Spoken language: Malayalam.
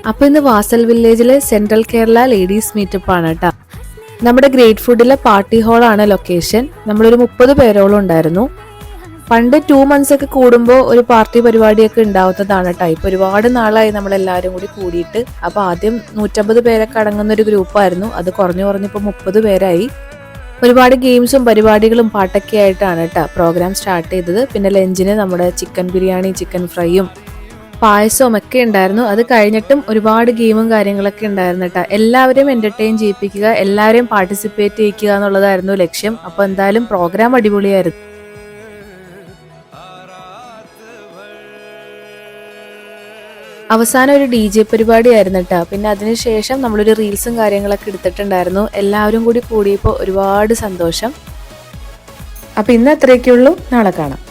അപ്പോൾ ഇന്ന് വാസൽ വില്ലേജിലെ സെൻട്രൽ കേരള ലേഡീസ് മീറ്റപ്പ് ആണ് കേട്ടോ. നമ്മുടെ ഗ്രേറ്റ് ഫുഡിലെ പാർട്ടി ഹാളാണ് ലൊക്കേഷൻ. നമ്മളൊരു 30 പേരോളം ഉണ്ടായിരുന്നു. പണ്ട് 2 months ഒക്കെ കൂടുമ്പോൾ ഒരു പാർട്ടി പരിപാടിയൊക്കെ ഉണ്ടാവുന്നതാണ് കേട്ടോ. ഇപ്പോൾ ഒരുപാട് നാളായി നമ്മളെല്ലാവരും കൂടി കൂടിയിട്ട്. അപ്പോൾ ആദ്യം 150 പേരൊക്കെ അടങ്ങുന്ന ഒരു ഗ്രൂപ്പായിരുന്നു. അത് കുറഞ്ഞിപ്പോൾ 30 പേരായി. ഒരുപാട് ഗെയിംസും പരിപാടികളും പാട്ടൊക്കെ ആയിട്ടാണ് കേട്ടോ പ്രോഗ്രാം സ്റ്റാർട്ട് ചെയ്തത്. പിന്നെ ലഞ്ചിന് നമ്മുടെ ചിക്കൻ ബിരിയാണി, ചിക്കൻ ഫ്രൈയും പായസവും ഒക്കെ ഉണ്ടായിരുന്നു. അത് കഴിഞ്ഞിട്ടും ഒരുപാട് ഗെയിമും കാര്യങ്ങളൊക്കെ ഉണ്ടായിരുന്നു കേട്ടോ. എല്ലാവരെയും എന്റർടൈൻ ചെയ്യിപ്പിക്കുക, എല്ലാവരെയും പാർട്ടിസിപ്പേറ്റ് ചെയ്യിക്കുക എന്നുള്ളതായിരുന്നു ലക്ഷ്യം. അപ്പോൾ എന്തായാലും പ്രോഗ്രാം അടിപൊളിയായിരുന്നു. അവസാനം ഒരു DJ പരിപാടി ആയിരുന്നു കേട്ടോ. പിന്നെ അതിനുശേഷം നമ്മളൊരു റീൽസും കാര്യങ്ങളൊക്കെ എടുത്തിട്ടുണ്ടായിരുന്നു. എല്ലാവരും കൂടി കൂടിയപ്പോൾ ഒരുപാട് സന്തോഷം. അപ്പം ഇന്ന് അത്രയൊക്കെയുള്ളൂ. നാളെ കാണാം.